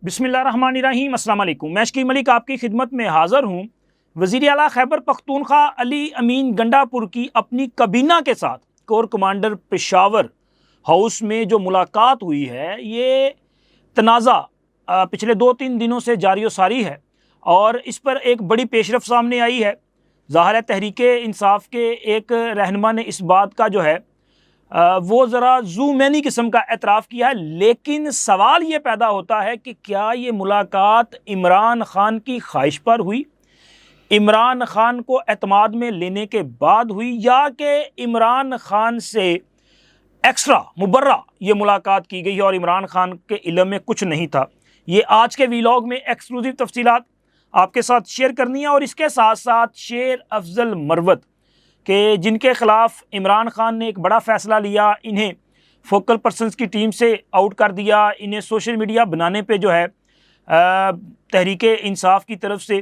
بسم اللہ الرحمن الرحیم۔ السلام علیکم۔ میں شکیل ملک آپ کی خدمت میں حاضر ہوں۔ وزیر اعلیٰ خیبر پختونخوا علی امین گنڈا پور کی اپنی کابینہ کے ساتھ کور کمانڈر پشاور ہاؤس میں جو ملاقات ہوئی ہے، یہ تنازع پچھلے 2-3 دنوں سے جاری و ساری ہے اور اس پر ایک بڑی پیش رفت سامنے آئی ہے۔ ظاہر ہے تحریک انصاف کے ایک رہنما نے اس بات کا جو ہے وہ ذرا زومینی قسم کا اعتراف کیا ہے، لیکن سوال یہ پیدا ہوتا ہے کہ کیا یہ ملاقات عمران خان کی خواہش پر ہوئی، عمران خان کو اعتماد میں لینے کے بعد ہوئی، یا کہ عمران خان سے ایکسٹرا مبرہ یہ ملاقات کی گئی اور عمران خان کے علم میں کچھ نہیں تھا۔ یہ آج کے ویلاگ میں ایکسکلوزیو تفصیلات آپ کے ساتھ شیئر کرنی ہے، اور اس کے ساتھ ساتھ شیر افضل مروت کہ جن کے خلاف عمران خان نے ایک بڑا فیصلہ لیا، انہیں فوکل پرسنز کی ٹیم سے آؤٹ کر دیا، انہیں سوشل میڈیا بنانے پہ جو ہے تحریک انصاف کی طرف سے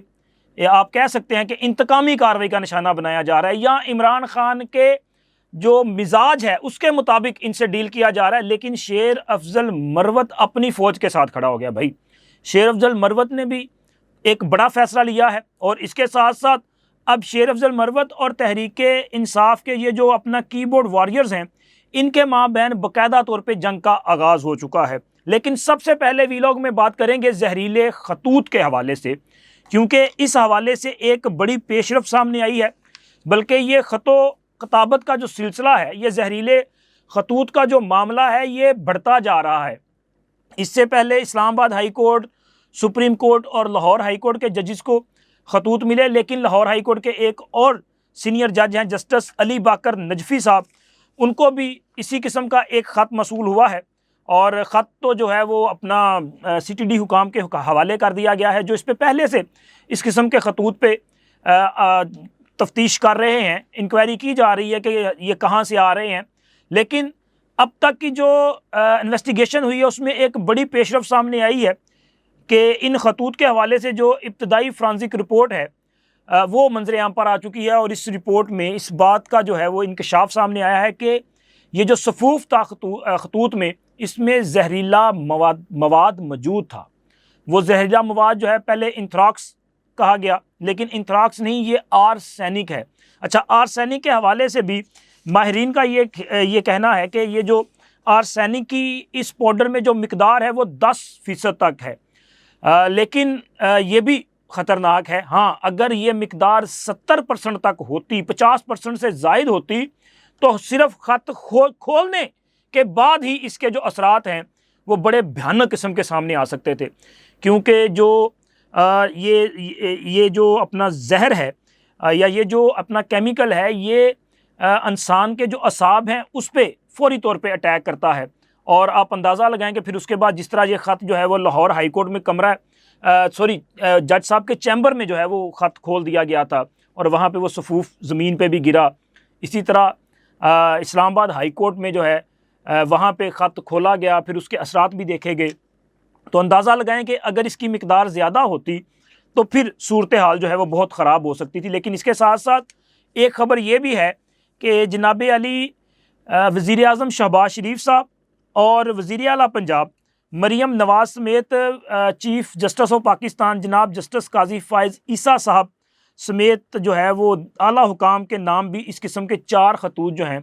آپ کہہ سکتے ہیں کہ انتقامی کارروائی کا نشانہ بنایا جا رہا ہے، یا عمران خان کے جو مزاج ہے اس کے مطابق ان سے ڈیل کیا جا رہا ہے۔ لیکن شیر افضل مروت اپنی فوج کے ساتھ کھڑا ہو گیا۔ بھائی شیر افضل مروت نے بھی ایک بڑا فیصلہ لیا ہے، اور اس کے ساتھ ساتھ اب شیر افضل مروت اور تحریک انصاف کے یہ جو اپنا کی بورڈ واریئرز ہیں، ان کے مابین باقاعدہ طور پہ جنگ کا آغاز ہو چکا ہے۔ لیکن سب سے پہلے ویلاگ میں بات کریں گے زہریلے خطوط کے حوالے سے، کیونکہ اس حوالے سے ایک بڑی پیش رفت سامنے آئی ہے۔ بلکہ یہ خط و خطابت کا جو سلسلہ ہے، یہ زہریلے خطوط کا جو معاملہ ہے، یہ بڑھتا جا رہا ہے۔ اس سے پہلے اسلام آباد ہائی کورٹ، سپریم کورٹ اور لاہور ہائی کورٹ کے ججز کو خطوط ملے، لیکن لاہور ہائی کورٹ کے ایک اور سینئر جج ہیں جسٹس علی باکر نجفی صاحب، ان کو بھی اسی قسم کا ایک خط موصول ہوا ہے، اور خط تو جو ہے وہ اپنا سی ٹی ڈی حکام کے حوالے کر دیا گیا ہے، جو اس پہ پہلے سے اس قسم کے خطوط پہ تفتیش کر رہے ہیں، انکوائری کی جا رہی ہے کہ یہ کہاں سے آ رہے ہیں۔ لیکن اب تک کی جو انویسٹیگیشن ہوئی ہے اس میں ایک بڑی پیش رفت سامنے آئی ہے کہ ان خطوط کے حوالے سے جو ابتدائی فرانزک رپورٹ ہے وہ منظر عام پر آ چکی ہے، اور اس رپورٹ میں اس بات کا جو ہے وہ انکشاف سامنے آیا ہے کہ یہ جو صفوف تھا خطوط میں، اس میں زہریلا مواد موجود تھا۔ وہ زہریلا مواد جو ہے پہلے انتھراکس کہا گیا، لیکن انتھراکس نہیں، یہ آرسینک ہے۔ اچھا، آرسینک کے حوالے سے بھی ماہرین کا یہ کہنا ہے کہ یہ جو آرسینک کی اس پاؤڈر میں جو مقدار ہے وہ 10% تک ہے، لیکن یہ بھی خطرناک ہے۔ ہاں، اگر یہ مقدار 70% تک ہوتی، 50% سے زائد ہوتی، تو صرف خط کھولنے کے بعد ہی اس کے جو اثرات ہیں وہ بڑے بھیانک قسم کے سامنے آ سکتے تھے، کیونکہ جو یہ جو اپنا زہر ہے یا یہ جو اپنا کیمیکل ہے، یہ انسان کے جو اعصاب ہیں اس پہ فوری طور پہ اٹیک کرتا ہے، اور آپ اندازہ لگائیں کہ پھر اس کے بعد جس طرح یہ خط جو ہے وہ لاہور ہائی کورٹ میں جج صاحب کے چیمبر میں جو ہے وہ خط کھول دیا گیا تھا، اور وہاں پہ وہ صفوف زمین پہ بھی گرا۔ اسی طرح اسلام آباد ہائی کورٹ میں جو ہے وہاں پہ خط کھولا گیا، پھر اس کے اثرات بھی دیکھے گئے۔ تو اندازہ لگائیں کہ اگر اس کی مقدار زیادہ ہوتی تو پھر صورتحال جو ہے وہ بہت خراب ہو سکتی تھی۔ لیکن اس کے ساتھ ساتھ ایک خبر یہ بھی ہے کہ جناب علی وزیر اعظم شہباز شریف صاحب اور وزیر اعلیٰ پنجاب مریم نواز سمیت چیف جسٹس آف پاکستان جناب جسٹس قاضی فائز عیسیٰ صاحب سمیت جو ہے وہ اعلیٰ حکام کے نام بھی اس قسم کے 4 خطوط جو ہیں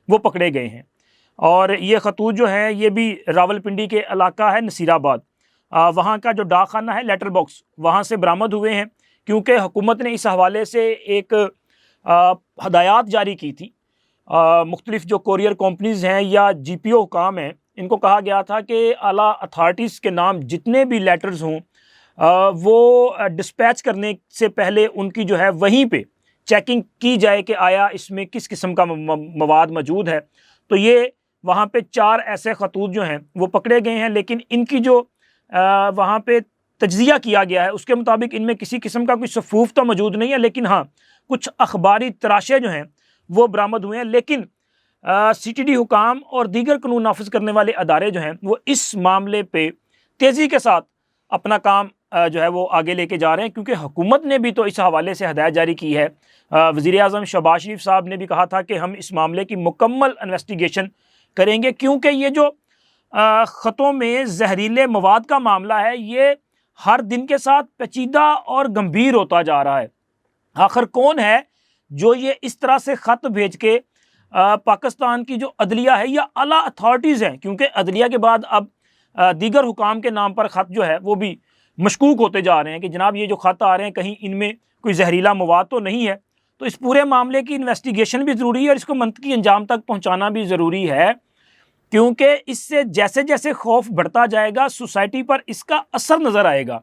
وہ پکڑے گئے ہیں، اور یہ خطوط جو ہیں یہ بھی راولپنڈی کے علاقہ ہے نصیر آباد، وہاں کا جو ڈاک خانہ ہے لیٹر باکس، وہاں سے برآمد ہوئے ہیں، کیونکہ حکومت نے اس حوالے سے ایک ہدایات جاری کی تھی۔ مختلف جو کوریئر کمپنیز ہیں یا جی پی او حکام ہیں، ان کو کہا گیا تھا کہ اعلیٰ اتھارٹیز کے نام جتنے بھی لیٹرز ہوں وہ ڈسپیچ کرنے سے پہلے ان کی جو ہے وہیں پہ چیکنگ کی جائے کہ آیا اس میں کس قسم کا مواد موجود ہے۔ تو یہ وہاں پہ 4 ایسے خطوط جو ہیں وہ پکڑے گئے ہیں، لیکن ان کی جو وہاں پہ تجزیہ کیا گیا ہے اس کے مطابق ان میں کسی قسم کا کوئی صفوف تو موجود نہیں ہے، لیکن ہاں کچھ اخباری تراشے جو ہیں وہ برآمد ہوئے ہیں۔ لیکن سی ٹی ڈی حکام اور دیگر قانون نافذ کرنے والے ادارے جو ہیں وہ اس معاملے پہ تیزی کے ساتھ اپنا کام جو ہے وہ آگے لے کے جا رہے ہیں، کیونکہ حکومت نے بھی تو اس حوالے سے ہدایت جاری کی ہے۔ وزیر اعظم شہباز شریف صاحب نے بھی کہا تھا کہ ہم اس معاملے کی مکمل انویسٹیگیشن کریں گے، کیونکہ یہ جو خطوں میں زہریلے مواد کا معاملہ ہے، یہ ہر دن کے ساتھ پیچیدہ اور گمبھیر ہوتا جا رہا ہے۔ آخر کون ہے جو یہ اس طرح سے خط بھیج کے پاکستان کی جو عدلیہ ہے یا اعلیٰ اتھارٹیز ہیں، کیونکہ عدلیہ کے بعد اب دیگر حکام کے نام پر خط جو ہے وہ بھی مشکوک ہوتے جا رہے ہیں کہ جناب یہ جو خط آ رہے ہیں کہیں ان میں کوئی زہریلا مواد تو نہیں ہے۔ تو اس پورے معاملے کی انویسٹیگیشن بھی ضروری ہے اور اس کو منطقی انجام تک پہنچانا بھی ضروری ہے، کیونکہ اس سے جیسے جیسے خوف بڑھتا جائے گا سوسائٹی پر اس کا اثر نظر آئے گا۔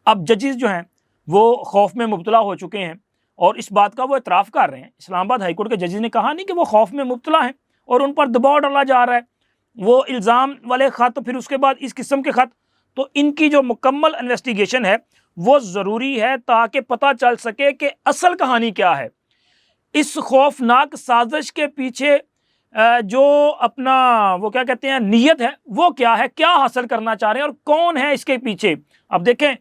اب ججز جو ہیں وہ خوف میں مبتلا ہو چکے ہیں اور اس بات کا وہ اعتراف کر رہے ہیں۔ اسلام آباد ہائی کورٹ کے ججز نے کہا نہیں کہ وہ خوف میں مبتلا ہیں اور ان پر دباؤ ڈالا جا رہا ہے، وہ الزام والے خط، پھر اس کے بعد اس قسم کے خط، تو ان کی جو مکمل انویسٹیگیشن ہے وہ ضروری ہے تاکہ پتہ چل سکے کہ اصل کہانی کیا ہے، اس خوفناک سازش کے پیچھے جو اپنا وہ کیا کہتے ہیں نیت ہے وہ کیا ہے، کیا حاصل کرنا چاہ رہے ہیں اور کون ہے اس کے پیچھے۔ اب دیکھیں،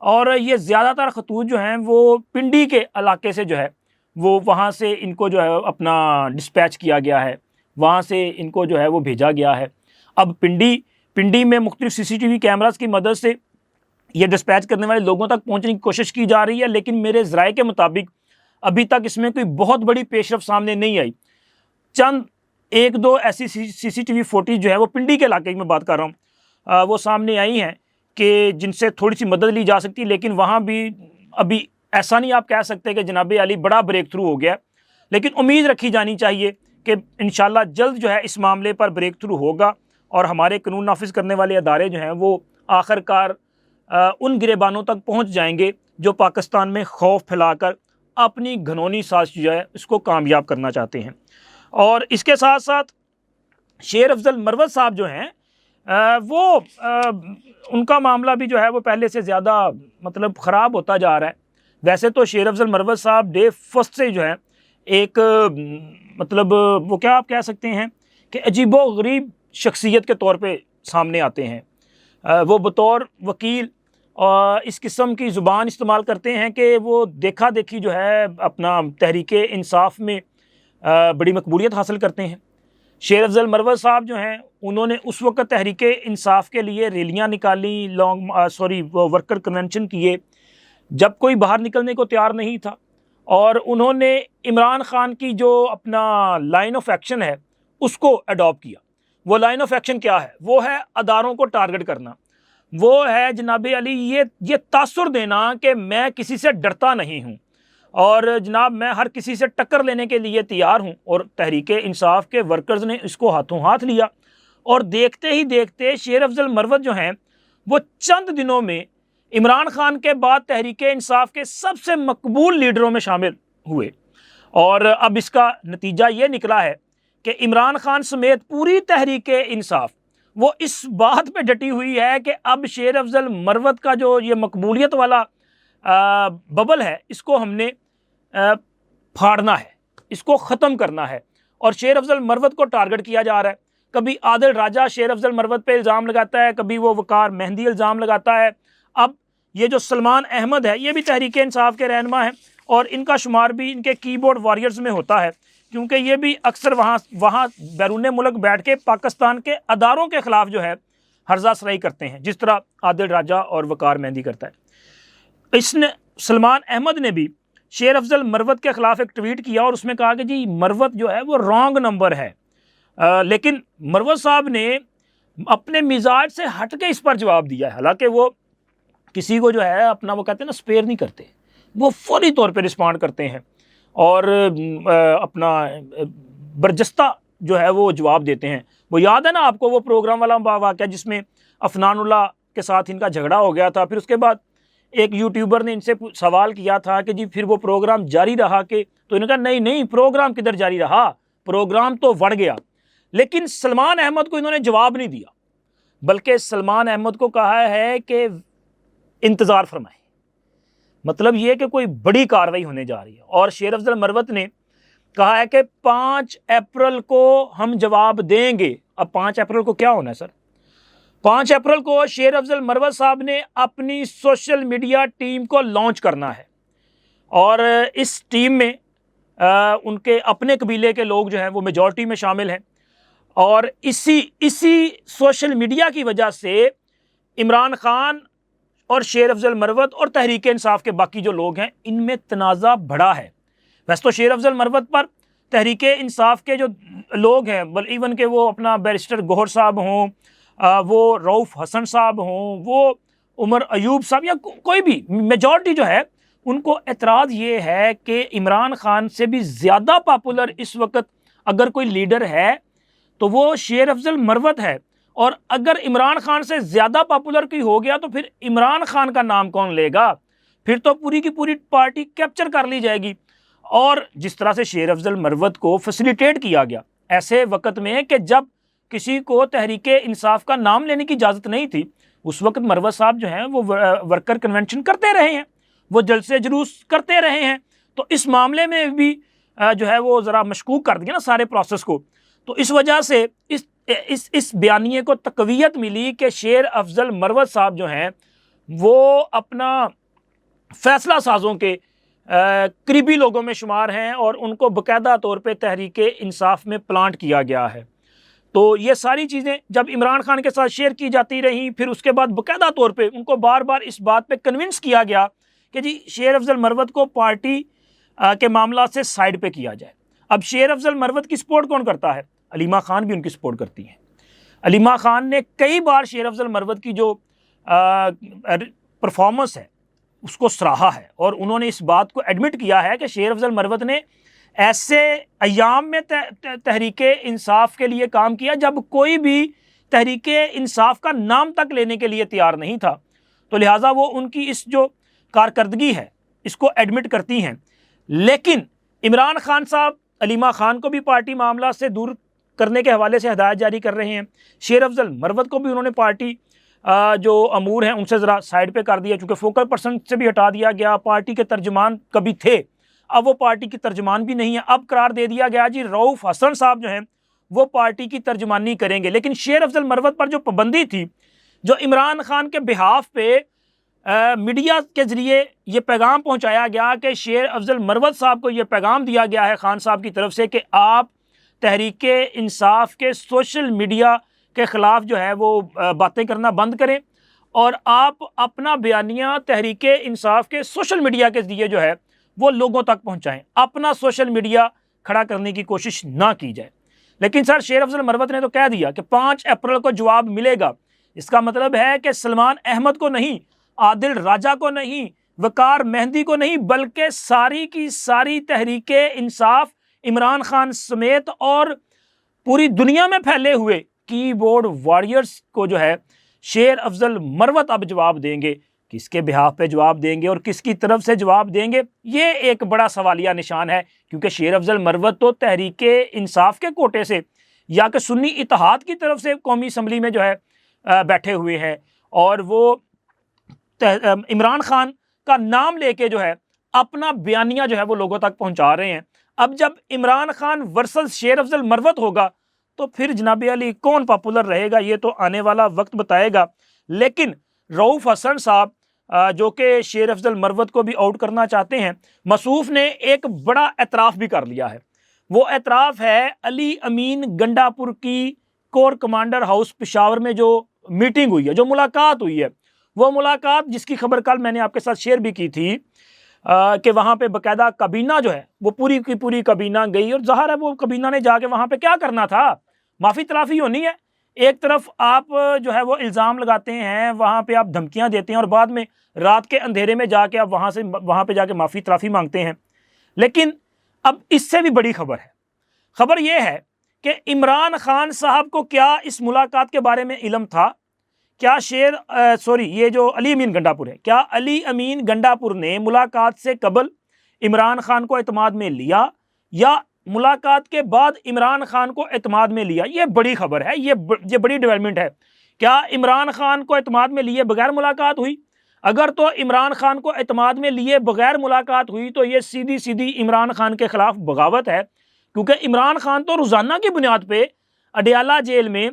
اور یہ زیادہ تر خطوط جو ہیں وہ پنڈی کے علاقے سے جو ہے وہ وہاں سے ان کو جو ہے اپنا ڈسپیچ کیا گیا ہے، وہاں سے ان کو جو ہے وہ بھیجا گیا ہے۔ اب پنڈی میں مختلف سی سی ٹی وی کیمراز کی مدد سے یہ ڈسپیچ کرنے والے لوگوں تک پہنچنے کی کوشش کی جا رہی ہے، لیکن میرے ذرائع کے مطابق ابھی تک اس میں کوئی بہت بڑی پیش رفت سامنے نہیں آئی۔ چند ایک دو ایسی سی سی ٹی وی فوٹیج جو ہے وہ پنڈی کے علاقے میں بات کر رہا ہوں وہ سامنے آئی ہیں کہ جن سے تھوڑی سی مدد لی جا سکتی، لیکن وہاں بھی ابھی ایسا نہیں آپ کہہ سکتے کہ جناب علی بڑا بریک تھرو ہو گیا، لیکن امید رکھی جانی چاہیے کہ انشاءاللہ جلد جو ہے اس معاملے پر بریک تھرو ہوگا اور ہمارے قانون نافذ کرنے والے ادارے جو ہیں وہ آخر کار ان گریبانوں تک پہنچ جائیں گے جو پاکستان میں خوف پھیلا کر اپنی گھنونی سازش جو ہے اس کو کامیاب کرنا چاہتے ہیں۔ اور اس کے ساتھ ساتھ شیر افضل مروت صاحب جو ہیں وہ ان کا معاملہ بھی جو ہے وہ پہلے سے زیادہ مطلب خراب ہوتا جا رہا ہے۔ ویسے تو شیر افضل مروت صاحب ڈے فرسٹ سے جو ہے ایک مطلب وہ کیا آپ کہہ سکتے ہیں کہ عجیب و غریب شخصیت کے طور پہ سامنے آتے ہیں۔ وہ بطور وکیل اس قسم کی زبان استعمال کرتے ہیں کہ وہ دیکھا دیکھی جو ہے اپنا تحریک انصاف میں بڑی مقبولیت حاصل کرتے ہیں۔ شیر افضل مروت صاحب جو ہیں انہوں نے اس وقت تحریک انصاف کے لیے ریلیاں نکالی، ورکر کنونشن کیے جب کوئی باہر نکلنے کو تیار نہیں تھا، اور انہوں نے عمران خان کی جو اپنا لائن آف ایکشن ہے اس کو اڈاپٹ کیا۔ وہ لائن آف ایکشن کیا ہے؟ وہ ہے اداروں کو ٹارگٹ کرنا، وہ ہے جناب علی یہ تاثر دینا کہ میں کسی سے ڈرتا نہیں ہوں اور جناب میں ہر کسی سے ٹکر لینے کے لیے تیار ہوں، اور تحریک انصاف کے ورکرز نے اس کو ہاتھوں ہاتھ لیا، اور دیکھتے ہی دیکھتے شیر افضل مروت جو ہیں وہ چند دنوں میں عمران خان کے بعد تحریک انصاف کے سب سے مقبول لیڈروں میں شامل ہوئے۔ اور اب اس کا نتیجہ یہ نکلا ہے کہ عمران خان سمیت پوری تحریک انصاف وہ اس بات پہ ڈٹی ہوئی ہے کہ اب شیر افضل مروت کا جو یہ مقبولیت والا ببل ہے اس کو ہم نے پھاڑنا ہے، اس کو ختم کرنا ہے، اور شیر افضل مروت کو ٹارگٹ کیا جا رہا ہے۔ کبھی عادل راجہ شیر افضل مروت پہ الزام لگاتا ہے، کبھی وہ وقار مہندی الزام لگاتا ہے۔ اب یہ جو سلمان احمد ہے یہ بھی تحریک انصاف کے رہنما ہیں اور ان کا شمار بھی ان کے کی بورڈ واریئرز میں ہوتا ہے، کیونکہ یہ بھی اکثر وہاں بیرون ملک بیٹھ کے پاکستان کے اداروں کے خلاف جو ہے ہرزہ سرائی کرتے ہیں، جس طرح عادل راجہ اور وقار مہندی کرتا ہے۔ سلمان احمد نے بھی شیر افضل مروت کے خلاف ایک ٹویٹ کیا اور اس میں کہا کہ جی مروت جو ہے وہ رانگ نمبر ہے، لیکن مروت صاحب نے اپنے مزاج سے ہٹ کے اس پر جواب دیا ہے، حالانکہ وہ کسی کو جو ہے اپنا وہ کہتے ہیں نا سپیئر نہیں کرتے، وہ فوری طور پہ رسپانڈ کرتے ہیں اور اپنا برجستہ جو ہے وہ جواب دیتے ہیں۔ وہ یاد ہے نا آپ کو وہ پروگرام والا واقعہ جس میں افنان اللہ کے ساتھ ان کا جھگڑا ہو گیا تھا، پھر اس کے بعد ایک یوٹیوبر نے ان سے سوال کیا تھا کہ جی پھر وہ پروگرام جاری رہا کہ، تو انہوں نے کہا نہیں پروگرام کدھر جاری رہا، پروگرام تو بڑھ گیا۔ لیکن سلمان احمد کو انہوں نے جواب نہیں دیا، بلکہ سلمان احمد کو کہا ہے کہ انتظار فرمائیں، مطلب یہ کہ کوئی بڑی کارروائی ہونے جا رہی ہے۔ اور شیر افضل مروت نے کہا ہے کہ 5 اپریل کو ہم جواب دیں گے۔ اب 5 اپریل کو کیا ہونا ہے سر؟ 5 اپریل کو شیر افضل مروت صاحب نے اپنی سوشل میڈیا ٹیم کو لانچ کرنا ہے، اور اس ٹیم میں ان کے اپنے قبیلے کے لوگ جو ہیں وہ میجورٹی میں شامل ہیں، اور اسی سوشل میڈیا کی وجہ سے عمران خان اور شیر افضل مروت اور تحریک انصاف کے باقی جو لوگ ہیں ان میں تنازع بڑھا ہے۔ ویسے تو شیر افضل مروت پر تحریک انصاف کے جو لوگ ہیں، ایون کہ وہ اپنا بیرسٹر گوہر صاحب ہوں، وہ رؤف حسن صاحب ہوں، وہ عمر ایوب صاحب، یا کوئی بھی میجورٹی جو ہے، ان کو اعتراض یہ ہے کہ عمران خان سے بھی زیادہ پاپولر اس وقت اگر کوئی لیڈر ہے تو وہ شیر افضل مروت ہے، اور اگر عمران خان سے زیادہ پاپولر کوئی ہو گیا تو پھر عمران خان کا نام کون لے گا؟ پھر تو پوری کی پوری پارٹی کیپچر کر لی جائے گی۔ اور جس طرح سے شیر افضل مروت کو فیسیلیٹیٹ کیا گیا ایسے وقت میں کہ جب کسی کو تحریک انصاف کا نام لینے کی اجازت نہیں تھی، اس وقت مروت صاحب جو ہیں وہ ورکر کنونشن کرتے رہے ہیں، وہ جلسے جلوس کرتے رہے ہیں، تو اس معاملے میں بھی جو ہے وہ ذرا مشکوک کر دیا نا سارے پروسیس کو۔ تو اس وجہ سے اس بیانیے کو تقویت ملی کہ شیر افضل مروت صاحب جو ہیں وہ اپنا فیصلہ سازوں کے قریبی لوگوں میں شمار ہیں، اور ان کو باقاعدہ طور پہ تحریک انصاف میں پلانٹ کیا گیا ہے۔ تو یہ ساری چیزیں جب عمران خان کے ساتھ شیئر کی جاتی رہیں، پھر اس کے بعد باقاعدہ طور پہ ان کو بار بار اس بات پہ کنونس کیا گیا کہ جی شیر افضل مروت کو پارٹی کے معاملات سے سائیڈ پہ کیا جائے۔ اب شیر افضل مروت کی سپورٹ کون کرتا ہے؟ علیمہ خان بھی ان کی سپورٹ کرتی ہیں۔ علیمہ خان نے کئی بار شیر افضل مروت کی جو پرفارمنس ہے اس کو سراہا ہے، اور انہوں نے اس بات کو ایڈمٹ کیا ہے کہ شیر افضل مروت نے ایسے ایام میں تحریک انصاف کے لیے کام کیا جب کوئی بھی تحریک انصاف کا نام تک لینے کے لیے تیار نہیں تھا، تو لہٰذا وہ ان کی اس جو کارکردگی ہے اس کو ایڈمٹ کرتی ہیں۔ لیکن عمران خان صاحب علیمہ خان کو بھی پارٹی معاملات سے دور کرنے کے حوالے سے ہدایت جاری کر رہے ہیں، شیر افضل مروت کو بھی انہوں نے پارٹی جو امور ہیں ان سے ذرا سائیڈ پہ کر دیا، چونکہ فوکل پرسن سے بھی ہٹا دیا گیا۔ پارٹی کے ترجمان کبھی تھے، اب وہ پارٹی کی ترجمان بھی نہیں ہے، اب قرار دے دیا گیا جی رؤف حسن صاحب جو ہیں وہ پارٹی کی ترجمانی کریں گے۔ لیکن شیر افضل مروت پر جو پابندی تھی، جو عمران خان کے بہاف پہ میڈیا کے ذریعے یہ پیغام پہنچایا گیا کہ شیر افضل مروت صاحب کو یہ پیغام دیا گیا ہے خان صاحب کی طرف سے کہ آپ تحریک انصاف کے سوشل میڈیا کے خلاف جو ہے وہ باتیں کرنا بند کریں، اور آپ اپنا بیانیہ تحریک انصاف کے سوشل میڈیا کے ذریعے جو ہے وہ لوگوں تک پہنچائیں، اپنا سوشل میڈیا کھڑا کرنے کی کوشش نہ کی جائے۔ لیکن سر شیر افضل مروت نے تو کہہ دیا کہ 5 اپریل کو جواب ملے گا۔ اس کا مطلب ہے کہ سلمان احمد کو نہیں، عادل راجہ کو نہیں، وقار مہندی کو نہیں، بلکہ ساری کی ساری تحریک انصاف عمران خان سمیت اور پوری دنیا میں پھیلے ہوئے کی بورڈ وارئرز کو جو ہے شیر افضل مروت اب جواب دیں گے۔ کس کے بہاف پہ جواب دیں گے اور کس کی طرف سے جواب دیں گے، یہ ایک بڑا سوالیہ نشان ہے، کیونکہ شیر افضل مروت تو تحریک انصاف کے کوٹے سے یا کہ سنی اتحاد کی طرف سے قومی اسمبلی میں جو ہے بیٹھے ہوئے ہیں، اور وہ عمران خان کا نام لے کے جو ہے اپنا بیانیہ جو ہے وہ لوگوں تک پہنچا رہے ہیں۔ اب جب عمران خان ورسز شیر افضل مروت ہوگا تو پھر جناب علی کون پاپولر رہے گا یہ تو آنے والا وقت بتائے گا۔ لیکن رؤف حسن صاحب جو کہ شیر افضل مروت کو بھی آؤٹ کرنا چاہتے ہیں، مصوف نے ایک بڑا اعتراف بھی کر لیا ہے۔ وہ اعتراف ہے علی امین گنڈا پور کی کور کمانڈر ہاؤس پشاور میں جو میٹنگ ہوئی ہے، جو ملاقات ہوئی ہے، وہ ملاقات جس کی خبر کل میں نے آپ کے ساتھ شیئر بھی کی تھی کہ وہاں پہ باقاعدہ کابینہ جو ہے وہ پوری کی پوری کابینہ گئی، اور ظاہر ہے وہ کابینہ نے جا کے وہاں پہ کیا کرنا تھا، معافی تلافی ہونی ہے۔ ایک طرف آپ جو ہے وہ الزام لگاتے ہیں، وہاں پہ آپ دھمکیاں دیتے ہیں، اور بعد میں رات کے اندھیرے میں جا کے آپ وہاں پہ جا کے معافی تلافی مانگتے ہیں۔ لیکن اب اس سے بھی بڑی خبر ہے، خبر یہ ہے کہ عمران خان صاحب کو کیا اس ملاقات کے بارے میں علم تھا؟ کیا یہ جو علی امین گنڈا پور ہے، کیا علی امین گنڈا پور نے ملاقات سے قبل عمران خان کو اعتماد میں لیا، یا ملاقات کے بعد عمران خان کو اعتماد میں لیا؟ یہ بڑی خبر ہے، یہ بڑی ڈیولپمنٹ ہے۔ کیا عمران خان کو اعتماد میں لیے بغیر ملاقات ہوئی؟ اگر تو عمران خان کو اعتماد میں لیے بغیر ملاقات ہوئی تو یہ سیدھی سیدھی عمران خان کے خلاف بغاوت ہے، کیونکہ عمران خان تو روزانہ کی بنیاد پہ اڈیالہ جیل میں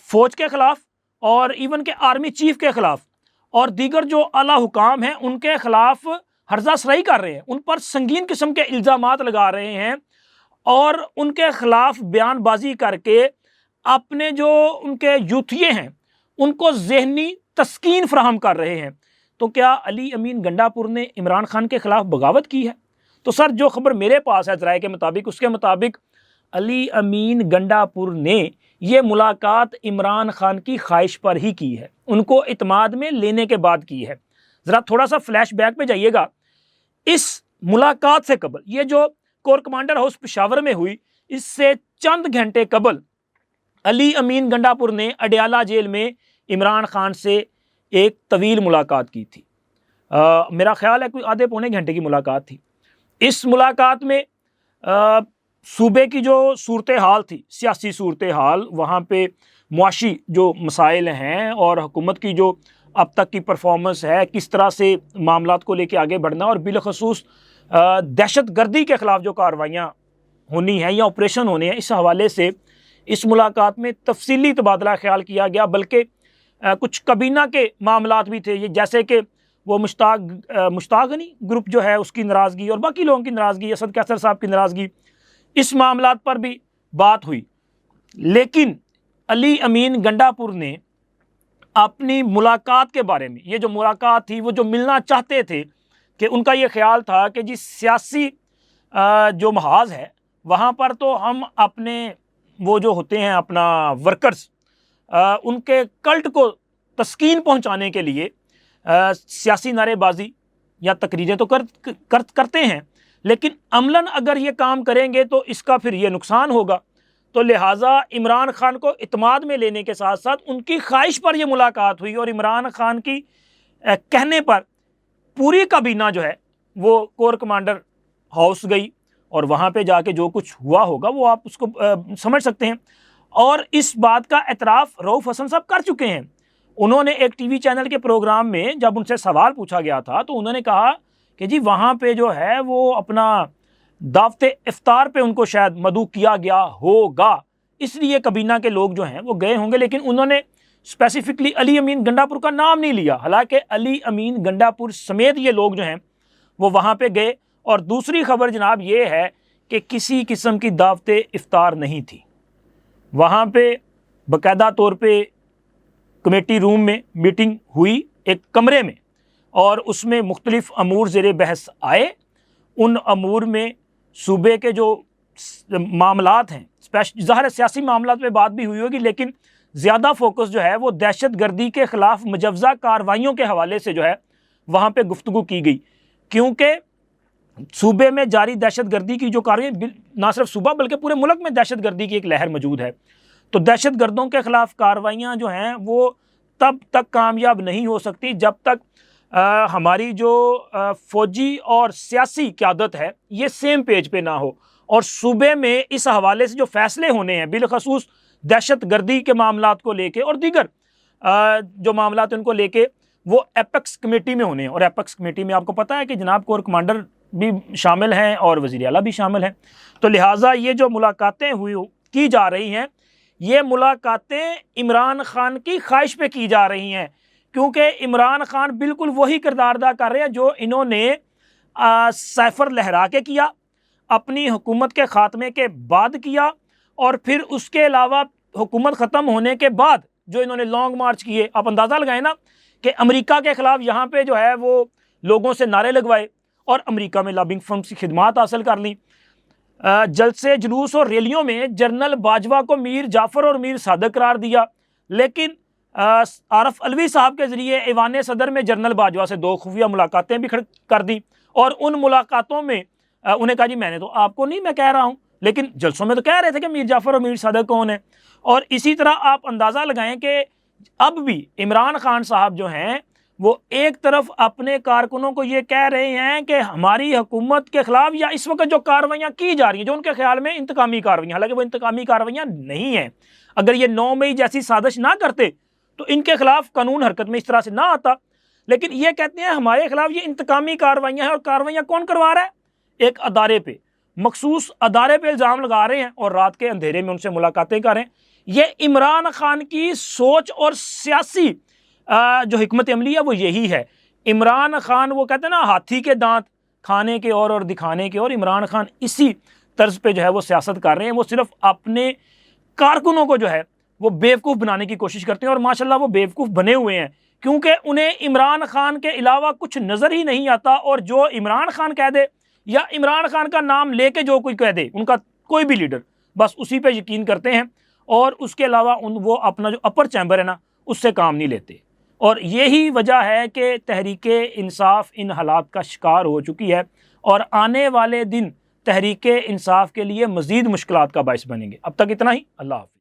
فوج کے خلاف اور ایون کہ آرمی چیف کے خلاف اور دیگر جو اعلیٰ حکام ہیں ان کے خلاف ہرزہ سرائی کر رہے ہیں، ان پر سنگین قسم کے الزامات لگا رہے ہیں، اور ان کے خلاف بیان بازی کر کے اپنے جو ان کے یوتھیے ہیں ان کو ذہنی تسکین فراہم کر رہے ہیں۔ تو کیا علی امین گنڈا پور نے عمران خان کے خلاف بغاوت کی ہے؟ تو سر جو خبر میرے پاس ہے ذرائع کے مطابق، اس کے مطابق علی امین گنڈا پور نے یہ ملاقات عمران خان کی خواہش پر ہی کی ہے، ان کو اعتماد میں لینے کے بعد کی ہے۔ ذرا تھوڑا سا فلیش بیک پہ جائیے گا، اس ملاقات سے قبل، یہ جو کور کمانڈر ہاؤس پشاور میں ہوئی، اس سے چند گھنٹے قبل علی امین گنڈا پور نے اڈیالہ جیل میں عمران خان سے ایک طویل ملاقات کی تھی۔ میرا خیال ہے کوئی آدھے پونے گھنٹے کی ملاقات تھی۔ اس ملاقات میں صوبے کی جو صورتحال تھی، سیاسی صورتحال، وہاں پہ معاشی جو مسائل ہیں اور حکومت کی جو اب تک کی پرفارمنس ہے، کس طرح سے معاملات کو لے کے آگے بڑھنا، اور بالخصوص دہشت گردی کے خلاف جو کارروائیاں ہونی ہیں یا آپریشن ہونے ہیں، اس حوالے سے اس ملاقات میں تفصیلی تبادلہ خیال کیا گیا۔ بلکہ کچھ کابینہ کے معاملات بھی تھے، یہ جیسے کہ وہ مشتاق غنی گروپ جو ہے اس کی ناراضگی اور باقی لوگوں کی ناراضگی، اسد کیسر صاحب کی ناراضگی، اس معاملات پر بھی بات ہوئی۔ لیکن علی امین گنڈا پور نے اپنی ملاقات کے بارے میں، یہ جو ملاقات تھی، وہ جو ملنا چاہتے تھے، کہ ان کا یہ خیال تھا کہ جی سیاسی جو محاذ ہے وہاں پر تو ہم اپنے وہ جو ہوتے ہیں اپنا ورکرز، ان کے کلٹ کو تسکین پہنچانے کے لیے سیاسی نعرے بازی یا تقریریں تو کرتے ہیں، لیکن عملاً اگر یہ کام کریں گے تو اس کا پھر یہ نقصان ہوگا۔ تو لہٰذا عمران خان کو اعتماد میں لینے کے ساتھ ساتھ ان کی خواہش پر یہ ملاقات ہوئی، اور عمران خان کی کہنے پر پوری کابینہ جو ہے وہ کور کمانڈر ہاؤس گئی، اور وہاں پہ جا کے جو کچھ ہوا ہوگا وہ آپ اس کو سمجھ سکتے ہیں۔ اور اس بات کا اعتراف رؤوف حسن صاحب کر چکے ہیں۔ انہوں نے ایک ٹی وی چینل کے پروگرام میں جب ان سے سوال پوچھا گیا تھا تو انہوں نے کہا کہ جی وہاں پہ جو ہے وہ اپنا دعوت افطار پہ ان کو شاید مدعو کیا گیا ہوگا، اس لیے کابینہ کے لوگ جو ہیں وہ گئے ہوں گے، لیکن انہوں نے اسپیسیفکلی علی امین گنڈا پور کا نام نہیں لیا، حالانکہ علی امین گنڈا پور سمیت یہ لوگ جو ہیں وہ وہاں پہ گئے۔ اور دوسری خبر جناب یہ ہے کہ کسی قسم کی دعوت افطار نہیں تھی، وہاں پہ باقاعدہ طور پہ کمیٹی روم میں میٹنگ ہوئی ایک کمرے میں، اور اس میں مختلف امور زیر بحث آئے۔ ان امور میں صوبے کے جو معاملات ہیں، ظاہر سیاسی معاملات پہ بات بھی ہوئی ہوگی، لیکن زیادہ فوکس جو ہے وہ دہشت گردی کے خلاف مجوزہ کارروائیوں کے حوالے سے جو ہے وہاں پہ گفتگو کی گئی، کیونکہ صوبے میں جاری دہشت گردی کی جو کارروائیاں، نہ صرف صوبہ بلکہ پورے ملک میں دہشت گردی کی ایک لہر موجود ہے۔ تو دہشت گردوں کے خلاف کارروائیاں جو ہیں وہ تب تک کامیاب نہیں ہو سکتی جب تک ہماری جو فوجی اور سیاسی قیادت ہے یہ سیم پیج پہ نہ ہو، اور صوبے میں اس حوالے سے جو فیصلے ہونے ہیں بالخصوص دہشت گردی کے معاملات کو لے کے اور دیگر جو معاملات ان کو لے کے، وہ ایپیکس کمیٹی میں ہونے ہیں، اور ایپیکس کمیٹی میں آپ کو پتہ ہے کہ جناب کور کمانڈر بھی شامل ہیں اور وزیر اعلیٰ بھی شامل ہیں۔ تو لہٰذا یہ جو ملاقاتیں کی جا رہی ہیں، یہ ملاقاتیں عمران خان کی خواہش پہ کی جا رہی ہیں، کیونکہ عمران خان بالکل وہی کردار ادا کر رہے ہیں جو انہوں نے سائفر لہرا کے کیا، اپنی حکومت کے خاتمے کے بعد کیا، اور پھر اس کے علاوہ حکومت ختم ہونے کے بعد جو انہوں نے لانگ مارچ کیے۔ آپ اندازہ لگائیں نا کہ امریکہ کے خلاف یہاں پہ جو ہے وہ لوگوں سے نعرے لگوائے، اور امریکہ میں لابنگ فرمز کی خدمات حاصل کر لیں، جلسے جلوس اور ریلیوں میں جنرل باجوہ کو میر جعفر اور میر صادق قرار دیا، لیکن عارف علوی صاحب کے ذریعے ایوان صدر میں جنرل باجوہ سے 2 خفیہ ملاقاتیں بھی کر دیں، اور ان ملاقاتوں میں انہیں کہا جی میں نے تو آپ کو نہیں، میں کہہ رہا ہوں، لیکن جلسوں میں تو کہہ رہے تھے کہ میر جعفر اور میر صادق کون ہیں۔ اور اسی طرح آپ اندازہ لگائیں کہ اب بھی عمران خان صاحب جو ہیں وہ ایک طرف اپنے کارکنوں کو یہ کہہ رہے ہیں کہ ہماری حکومت کے خلاف یا اس وقت جو کارروائیاں کی جا رہی ہیں جو ان کے خیال میں انتقامی کارروائیاں، حالانکہ وہ انتقامی کارروائیاں نہیں ہیں، اگر یہ 9 مئی جیسی سازش نہ کرتے تو ان کے خلاف قانون حرکت میں اس طرح سے نہ آتا، لیکن یہ کہتے ہیں ہمارے خلاف یہ انتقامی کارروائیاں ہیں، اور کارروائیاں کون کروا رہا ہے؟ ایک ادارے پہ، مخصوص ادارے پہ الزام لگا رہے ہیں، اور رات کے اندھیرے میں ان سے ملاقاتیں کر رہے ہیں۔ یہ عمران خان کی سوچ اور سیاسی جو حکمت عملی ہے وہ یہی ہے۔ عمران خان وہ کہتے ہیں نا ہاتھی کے دانت کھانے کے اور دکھانے کے اور، عمران خان اسی طرز پہ جو ہے وہ سیاست کر رہے ہیں، وہ صرف اپنے کارکنوں کو جو ہے وہ بیوقوف بنانے کی کوشش کرتے ہیں، اور ماشاءاللہ وہ بیوقوف بنے ہوئے ہیں، کیونکہ انہیں عمران خان کے علاوہ کچھ نظر ہی نہیں آتا، اور جو عمران خان کہہ دے یا عمران خان کا نام لے کے جو کوئی کہہ دے، ان کا کوئی بھی لیڈر، بس اسی پہ یقین کرتے ہیں، اور اس کے علاوہ وہ اپنا جو اپر چیمبر ہے نا اس سے کام نہیں لیتے۔ اور یہی وجہ ہے کہ تحریک انصاف ان حالات کا شکار ہو چکی ہے، اور آنے والے دن تحریک انصاف کے لیے مزید مشکلات کا باعث بنیں گے۔ اب تک اتنا ہی، اللہ حافظ۔